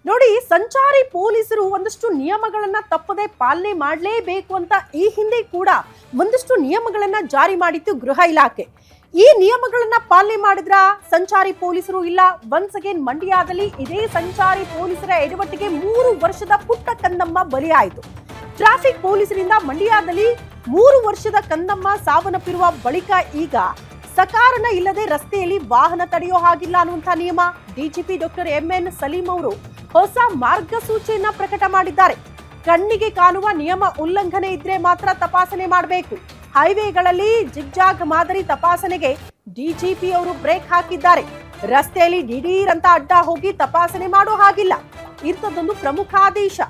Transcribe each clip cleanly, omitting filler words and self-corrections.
ನೋಡಿ, ಸಂಚಾರಿ ಪೊಲೀಸರು ಒಂದಷ್ಟು ನಿಯಮಗಳನ್ನ ತಪ್ಪದೆ ಪಾಲನೆ ಮಾಡಲೇಬೇಕು ಅಂತ ಈ ಹಿಂದೆ ಕೂಡ ಒಂದಷ್ಟು ನಿಯಮಗಳನ್ನ ಜಾರಿ ಮಾಡಿತ್ತು ಗೃಹ ಇಲಾಖೆ. ಈ ನಿಯಮಗಳನ್ನ ಪಾಲನೆ ಮಾಡಿದ್ರ ಸಂಚಾರಿ ಪೊಲೀಸರು ಇಲ್ಲ. ಒನ್ಸ್ ಅಗೇನ್ ಮಂಡ್ಯದಲ್ಲಿ ಇದೇ ಸಂಚಾರಿ ಪೊಲೀಸರ ಎಡವಟ್ಟಿಗೆ 3 ವರ್ಷದ ಪುಟ್ಟ ಕಂದಮ್ಮ ಬಲಿಯಾಯಿತು. ಟ್ರಾಫಿಕ್ ಪೊಲೀಸರಿಂದ ಮಂಡ್ಯದಲ್ಲಿ 3 ವರ್ಷದ ಕಂದಮ್ಮ ಸಾವನ್ನಪ್ಪಿರುವ ಬಳಿಕ ಈಗ ಸಕಾರಣ ಇಲ್ಲದೆ ರಸ್ತೆಯಲ್ಲಿ ವಾಹನ ತಡೆಯೋ ಹಾಗಿಲ್ಲ ಅನ್ನುವಂಥ ನಿಯಮ ಡಿಜಿಪಿ ಡಾಕ್ಟರ್ MN ಸಲೀಂ ಅವರು ಹೊಸ ಮಾರ್ಗಸೂಚಿಯನ್ನ ಪ್ರಕಟ ಮಾಡಿದ್ದಾರೆ. ಕಣ್ಣಿಗೆ ಕಾಣುವ ನಿಯಮ ಉಲ್ಲಂಘನೆ ಇದ್ರೆ ಮಾತ್ರ ತಪಾಸಣೆ ಮಾಡಬೇಕು. ಹೈವೇಗಳಲ್ಲಿ ಜಿಗ್ಜಾಗ್ ಮಾದರಿ ತಪಾಸಣೆಗೆ ಡಿಜಿಪಿ ಅವರು ಬ್ರೇಕ್ ಹಾಕಿದ್ದಾರೆ. ರಸ್ತೆಯಲ್ಲಿ ದಿಢೀರ್ ಅಂತ ಅಡ್ಡ ಹೋಗಿ ತಪಾಸಣೆ ಮಾಡೋ ಹಾಗಿಲ್ಲ. ಇಂಥದ್ದೊಂದು ಪ್ರಮುಖ ಆದೇಶ.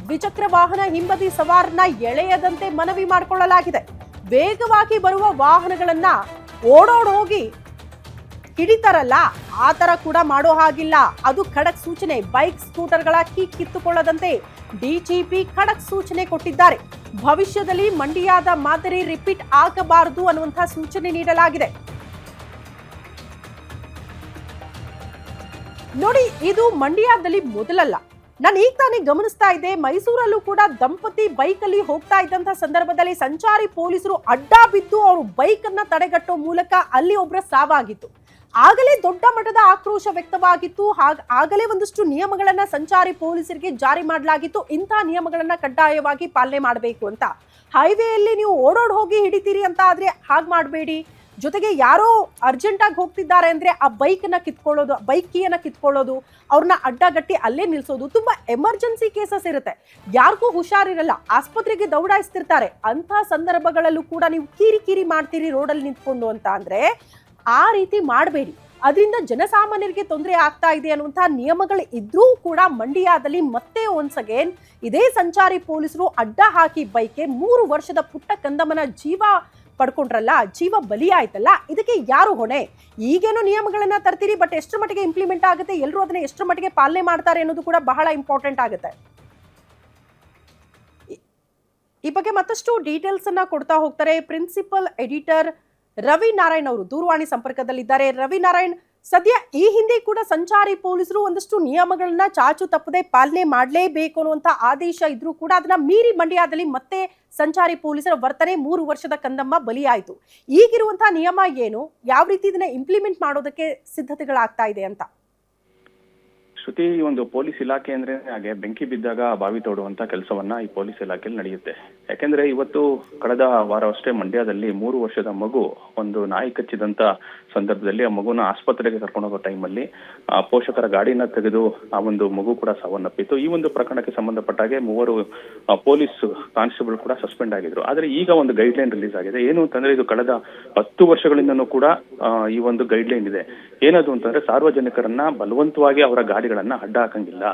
ದ್ವಿಚಕ್ರ ವಾಹನ ಹಿಂಬದಿ ಸವಾರನ ಎಳೆಯದಂತೆ ಮನವಿ ಮಾಡಿಕೊಳ್ಳಲಾಗಿದೆ. ವೇಗವಾಗಿ ಬರುವ ವಾಹನಗಳನ್ನ ಓಡೋಡ್ ಹೋಗಿ ಹಿಡಿತಾರಲ್ಲ, ಆ ತರ ಕೂಡ ಮಾಡೋ ಹಾಗಿಲ್ಲ. ಅದು ಖಡಕ್ ಸೂಚನೆ. ಬೈಕ್ ಸ್ಕೂಟರ್ಗಳ ಕೀ ಕಿತ್ತುಕೊಳ್ಳದಂತೆ ಡಿಜಿಪಿ ಖಡಕ್ ಸೂಚನೆ ಕೊಟ್ಟಿದ್ದಾರೆ. ಭವಿಷ್ಯದಲ್ಲಿ ಮಂಡ್ಯದ ಮಾದರಿ ರಿಪೀಟ್ ಆಗಬಾರದು ಅನ್ನುವಂತಹ ಸೂಚನೆ ನೀಡಲಾಗಿದೆ. ನೋಡಿ, ಇದು ಮಂಡ್ಯದಲ್ಲಿ ಮೊದಲಲ್ಲ. ನಾನು ಈಗ ತಾನೇ ಗಮನಿಸ್ತಾ ಇದ್ದೆ, ಮೈಸೂರಲ್ಲೂ ಕೂಡ ದಂಪತಿ ಬೈಕ್ ಅಲ್ಲಿ ಹೋಗ್ತಾ ಇದ್ದಂತ ಸಂದರ್ಭದಲ್ಲಿ ಸಂಚಾರಿ ಪೊಲೀಸರು ಅಡ್ಡ ಬಿದ್ದು ಅವರು ಬೈಕ್ ಅನ್ನ ತಡೆಗಟ್ಟೋ ಮೂಲಕ ಅಲ್ಲಿ ಒಬ್ಬರ ಸಾವಾಗಿತ್ತು. ಆಗಲೇ ದೊಡ್ಡ ಮಟ್ಟದ ಆಕ್ರೋಶ ವ್ಯಕ್ತವಾಗಿತ್ತು. ಆಗಲೇ ಒಂದಷ್ಟು ನಿಯಮಗಳನ್ನ ಸಂಚಾರಿ ಪೊಲೀಸರಿಗೆ ಜಾರಿ ಮಾಡಲಾಗಿತ್ತು. ಇಂಥ ನಿಯಮಗಳನ್ನ ಕಡ್ಡಾಯವಾಗಿ ಪಾಲನೆ ಮಾಡಬೇಕು ಅಂತ. ಹೈವೇಯಲ್ಲಿ ನೀವು ಓಡೋಡ್ ಹೋಗಿ ಹಿಡಿತೀರಿ ಅಂತ ಆದ್ರೆ ಹಾಗೆ ಮಾಡಬೇಡಿ. ಜೊತೆಗೆ ಯಾರೋ ಅರ್ಜೆಂಟ್ ಆಗಿ ಹೋಗ್ತಿದ್ದಾರೆ ಅಂದ್ರೆ ಆ ಬೈಕ್ ಕೀಯನ್ನ ಕಿತ್ಕೊಳ್ಳೋದು, ಅವ್ರನ್ನ ಅಡ್ಡಗಟ್ಟಿ ಅಲ್ಲೇ ನಿಲ್ಸೋದು, ತುಂಬಾ ಎಮರ್ಜೆನ್ಸಿ ಕೇಸಸ್ ಇರುತ್ತೆ. ಯಾರಿಗೂ ಹುಷಾರಿರಲ್ಲ, ಆಸ್ಪತ್ರೆಗೆ ದೌಡಾಯಿಸ್ತಿರ್ತಾರೆ. ಅಂತ ಸಂದರ್ಭಗಳಲ್ಲೂ ಕೂಡ ನೀವು ಕಿರಿ ಮಾಡ್ತೀರಿ ರೋಡಲ್ಲಿ ನಿಂತ್ಕೊಂಡು ಅಂತ ಅಂದ್ರೆ ಆ ರೀತಿ ಮಾಡಬೇಡಿ. ಅದರಿಂದ ಜನಸಾಮಾನ್ಯರಿಗೆ ತೊಂದರೆ ಆಗ್ತಾ ಇದೆ ಅನ್ನುವಂತಹ ನಿಯಮಗಳು ಇದ್ರೂ ಕೂಡ ಮಂಡ್ಯದಲ್ಲಿ ಮತ್ತೆ ಒನ್ಸ್ ಅಗೇನ್ ಇದೇ ಸಂಚಾರಿ ಪೊಲೀಸರು ಅಡ್ಡ ಹಾಕಿ ಬೈಕ್ಗೆ 3 ವರ್ಷದ ಪುಟ್ಟ ಕಂದಮ್ಮನ ಜೀವ ಪಡ್ಕೊಂಡ್ರಲ್ಲ, ಜೀವ ಬಲಿ ಆಯ್ತಲ್ಲ, ಇದಕ್ಕೆ ಯಾರು ಹೊಣೆ? ಈಗೇನೋ ನಿಯಮಗಳನ್ನ ತರ್ತೀರಿ, ಬಟ್ ಎಷ್ಟರ ಮಟ್ಟಿಗೆ ಇಂಪ್ಲಿಮೆಂಟ್ ಆಗುತ್ತೆ, ಎಲ್ಲರೂ ಅದನ್ನ ಎಷ್ಟರ ಮಟ್ಟಿಗೆ ಪಾಲನೆ ಮಾಡ್ತಾರೆ ಅನ್ನೋದು ಕೂಡ ಬಹಳ ಇಂಪಾರ್ಟೆಂಟ್ ಆಗುತ್ತೆ. ಈ ಬಗ್ಗೆ ಮತ್ತಷ್ಟು ಡೀಟೇಲ್ಸ್ ಅನ್ನ ಕೊಡ್ತಾ ಹೋಗ್ತಾರೆ ಪ್ರಿನ್ಸಿಪಲ್ ಎಡಿಟರ್ ರವಿ ನಾರಾಯಣ್ ಅವರು ದೂರವಾಣಿ ಸಂಪರ್ಕದಲ್ಲಿದ್ದಾರೆ. ರವಿ ನಾರಾಯಣ್, ಸದ್ಯ ಈ ಹಿಂದೆ ಕೂಡ ಸಂಚಾರಿ ಪೊಲೀಸರು ಒಂದಷ್ಟು ನಿಯಮಗಳನ್ನ ಚಾಚು ತಪ್ಪದೆ ಪಾಲನೆ ಮಾಡಲೇಬೇಕು ಅನ್ನುವಂತ ಆದೇಶ ಇದ್ರೂ ಕೂಡ ಅದನ್ನ ಮೀರಿ ಮಂಡ್ಯದಲ್ಲಿ ಮತ್ತೆ ಸಂಚಾರಿ ಪೊಲೀಸರ ವರ್ತನೆ 3 ವರ್ಷದ ಕಂದಮ್ಮ ಬಲಿಯಾಯಿತು. ಈಗಿರುವಂತಹ ನಿಯಮ ಏನು, ಯಾವ ರೀತಿ ಇದನ್ನ ಇಂಪ್ಲಿಮೆಂಟ್ ಮಾಡೋದಕ್ಕೆ ಸಿದ್ಧತೆಗಳಾಗ್ತಾ ಇದೆ ಅಂತ? ಶ್ರುತಿ, ಈ ಒಂದು ಪೊಲೀಸ್ ಇಲಾಖೆ ಅಂದ್ರೆ ಹಾಗೆ ಬೆಂಕಿ ಬಿದ್ದಾಗ ಬಾವಿ ತೋಡುವಂತ ಕೆಲಸವನ್ನ ಈ ಪೊಲೀಸ್ ಇಲಾಖೆಯಲ್ಲಿ ನಡೆಯುತ್ತೆ. ಯಾಕೆಂದ್ರೆ ಇವತ್ತು ಕಳೆದ ವಾರವಷ್ಟೇ ಮಂಡ್ಯದಲ್ಲಿ 3 ವರ್ಷದ ಮಗು ಒಂದು ನಾಯಿ ಕಚ್ಚಿದಂತ ಸಂದರ್ಭದಲ್ಲಿ ಆ ಮಗುನ ಆಸ್ಪತ್ರೆಗೆ ಕರ್ಕೊಂಡು ಹೋಗೋ ಟೈಮಲ್ಲಿ ಪೋಷಕರ ಗಾಡಿನ ತೆಗೆದು ಆ ಒಂದು ಮಗು ಕೂಡ ಸಾವನ್ನಪ್ಪಿತ್ತು. ಈ ಒಂದು ಪ್ರಕರಣಕ್ಕೆ ಸಂಬಂಧಪಟ್ಟಾಗೆ 3 ಪೊಲೀಸ್ ಕಾನ್ಸ್ಟೇಬಲ್ ಕೂಡ ಸಸ್ಪೆಂಡ್ ಆಗಿದ್ರು. ಆದ್ರೆ ಈಗ ಒಂದು ಗೈಡ್ ಲೈನ್ ರಿಲೀಸ್ ಆಗಿದೆ. ಏನು ಅಂತಂದ್ರೆ ಇದು ಕಳೆದ 10 ವರ್ಷಗಳಿಂದನೂ ಕೂಡ ಈ ಒಂದು ಗೈಡ್ ಲೈನ್ ಇದೆ. ಏನದು ಅಂತಂದ್ರೆ ಸಾರ್ವಜನಿಕರನ್ನ ಬಲವಂತವಾಗಿ ಅವರ ಗಾಡಿಗಳನ್ನ ಅಡ್ಡ ಹಾಕಂಗಿಲ್ಲ,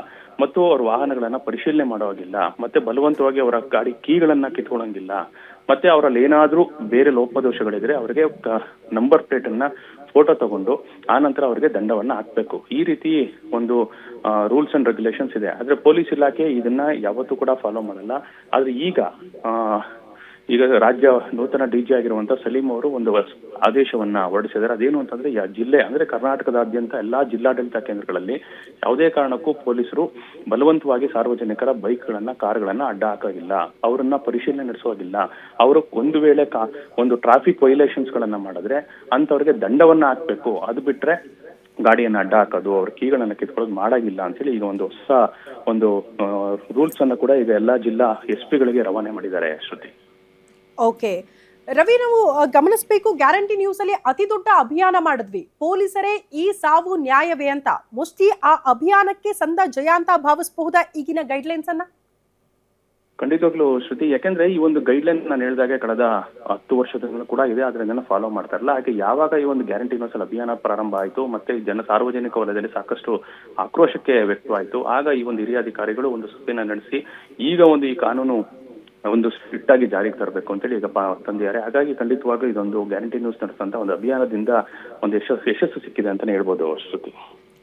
ಮತ್ತು ಅವ್ರ ವಾಹನಗಳನ್ನ ಪರಿಶೀಲನೆ ಮಾಡೋವಾಗಿಲ್ಲ, ಮತ್ತೆ ಬಲವಂತವಾಗಿ ಅವರ ಗಾಡಿ ಕೀಗಳನ್ನ ಕಿತ್ಕೊಳ್ಳಂಗಿಲ್ಲ, ಮತ್ತೆ ಅವರಲ್ಲಿ ಏನಾದ್ರೂ ಬೇರೆ ಲೋಪದೋಷಗಳಿದ್ರೆ ಅವರಿಗೆ ನಂಬರ್ ಪ್ಲೇಟ್ ಅನ್ನ ಫೋಟೋ ತಗೊಂಡು ಆ ನಂತರ ಅವರಿಗೆ ದಂಡವನ್ನ ಹಾಕ್ಬೇಕು. ಈ ರೀತಿ ಒಂದು ರೂಲ್ಸ್ ಅಂಡ್ ರೆಗ್ಯುಲೇಷನ್ಸ್ ಇದೆ. ಆದ್ರೆ ಪೊಲೀಸ್ ಇಲಾಖೆ ಇದನ್ನ ಯಾವತ್ತೂ ಕೂಡ ಫಾಲೋ ಮಾಡಲ್ಲ. ಆದ್ರೆ ಈಗ ರಾಜ್ಯ ನೂತನ ಡಿಜಿ ಆಗಿರುವಂತ ಸಲೀಂ ಅವರು ಒಂದು ಆದೇಶವನ್ನ ಹೊರಡಿಸಿದ್ದಾರೆ. ಅದೇನು ಅಂತಂದ್ರೆ ಜಿಲ್ಲೆ ಅಂದ್ರೆ ಕರ್ನಾಟಕದಾದ್ಯಂತ ಎಲ್ಲಾ ಜಿಲ್ಲಾಡಳಿತ ಕೇಂದ್ರಗಳಲ್ಲಿ ಯಾವುದೇ ಕಾರಣಕ್ಕೂ ಪೊಲೀಸರು ಬಲವಂತವಾಗಿ ಸಾರ್ವಜನಿಕರ ಬೈಕ್ಗಳನ್ನ ಕಾರ್ಗಳನ್ನ ಅಡ್ಡ ಹಾಕೋದಿಲ್ಲ, ಅವರನ್ನ ಪರಿಶೀಲನೆ ನಡೆಸೋದಿಲ್ಲ. ಅವರು ಒಂದು ವೇಳೆ ಒಂದು ಟ್ರಾಫಿಕ್ ವೈಲೇಷನ್ಸ್ ಗಳನ್ನ ಮಾಡಿದ್ರೆ ಅಂತವ್ರಿಗೆ ದಂಡವನ್ನ ಹಾಕ್ಬೇಕು. ಅದು ಬಿಟ್ರೆ ಗಾಡಿಯನ್ನ ಅಡ್ಡ ಹಾಕೋದು, ಅವ್ರ ಕೀಗಳನ್ನ ಕಿತ್ಕೊಳ್ಳೋದು ಮಾಡಾಗಿಲ್ಲ ಅಂತೇಳಿ ಈಗ ಒಂದು ಹೊಸ ಒಂದು ರೂಲ್ಸ್ ಅನ್ನ ಕೂಡ ಈಗ ಎಲ್ಲಾ ಜಿಲ್ಲಾ SP ಗಳಿಗೆ ರವಾನೆ ಮಾಡಿದ್ದಾರೆ. ಶ್ರುತಿ, ಓಕೆ ರವಿ, ನಾವು ಗಮನಿಸಬೇಕು, ಗ್ಯಾರಂಟಿ ನ್ಯೂಸ್ ಅಲ್ಲಿ ಅತಿ ದೊಡ್ಡ ಅಭಿಯಾನ ಮಾಡಿದ್ವಿ, ಪೊಲೀಸರೇ ಈ ಸಾವು ನ್ಯಾಯವೇ ಅಂತ. ಮೋಸ್ಟ್ಲಿ ಆ ಅಭಿಯಾನಕ್ಕೆ ಸಂದ ಜಯ ಅಂತ ಭಾವಿಸಬಹುದಾ ಈಗಿನ ಗೈಡ್ಲೈನ್ಸ್ ಅನ್ನ? ಖಂಡಿತವಾಗ್ಲೂ ಶ್ರುತಿ, ಯಾಕೆಂದ್ರೆ ಈ ಒಂದು ಗೈಡ್ ಲೈನ್ ನಾನು ಹೇಳಿದಾಗೆ ಕಳೆದ 10 ವರ್ಷದಿಂದ ಕೂಡ ಇದೆ, ಆದ್ರೆ ಇದನ್ನ ಫಾಲೋ ಮಾಡ್ತಾ ಇರಲ್ಲ. ಹಾಗೆ ಯಾವಾಗ ಈ ಒಂದು ಗ್ಯಾರಂಟಿ ನ್ಯೂಸ್ ಅಭಿಯಾನ ಪ್ರಾರಂಭ ಆಯಿತು, ಮತ್ತೆ ಸಾರ್ವಜನಿಕ ವಲಯದಲ್ಲಿ ಸಾಕಷ್ಟು ಆಕ್ರೋಶಕ್ಕೆ ವ್ಯಕ್ತವಾಯಿತು, ಆಗ ಈ ಒಂದು ಹಿರಿಯ ಅಧಿಕಾರಿಗಳು ಒಂದು ಸಭೆಯನ್ನ ನಡೆಸಿ ಈಗ ಈ ಕಾನೂನು ಒಂದು ಸ್ಟ್ರಿಕ್ಟ್ ಆಗಿ ಜಾರಿಗೆ ತರಬೇಕು ಅಂತೇಳಿ ಈಗ ತಂದಿದ್ದಾರೆ. ಹಾಗಾಗಿ ಖಂಡಿತವಾಗಿ ಇದೊಂದು ಗ್ಯಾರಂಟಿ ನ್ಯೂಸ್ ನಡೆಸಂತ ಒಂದು ಅಭಿಯಾನದಿಂದ ಒಂದು ಯಶಸ್ಸು ಸಿಕ್ಕಿದೆ ಅಂತಾನೆ ಹೇಳ್ಬೋದು ಶ್ರುತಿ.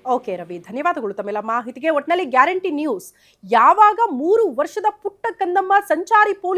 ಓಕೆ ರವಿ, ಧನ್ಯವಾದಗಳು ತಮ್ಮೆಲ್ಲ ಮಾಹಿತಿಗೆ. ಒಟ್ಟಿನಲ್ಲಿ ಗ್ಯಾರಂಟಿ ನ್ಯೂಸ್ ಯಾವಾಗ 3 ವರ್ಷದ ಪುಟ್ಟ ಕಂದಮ್ಮ ಸಂಚಾರಿ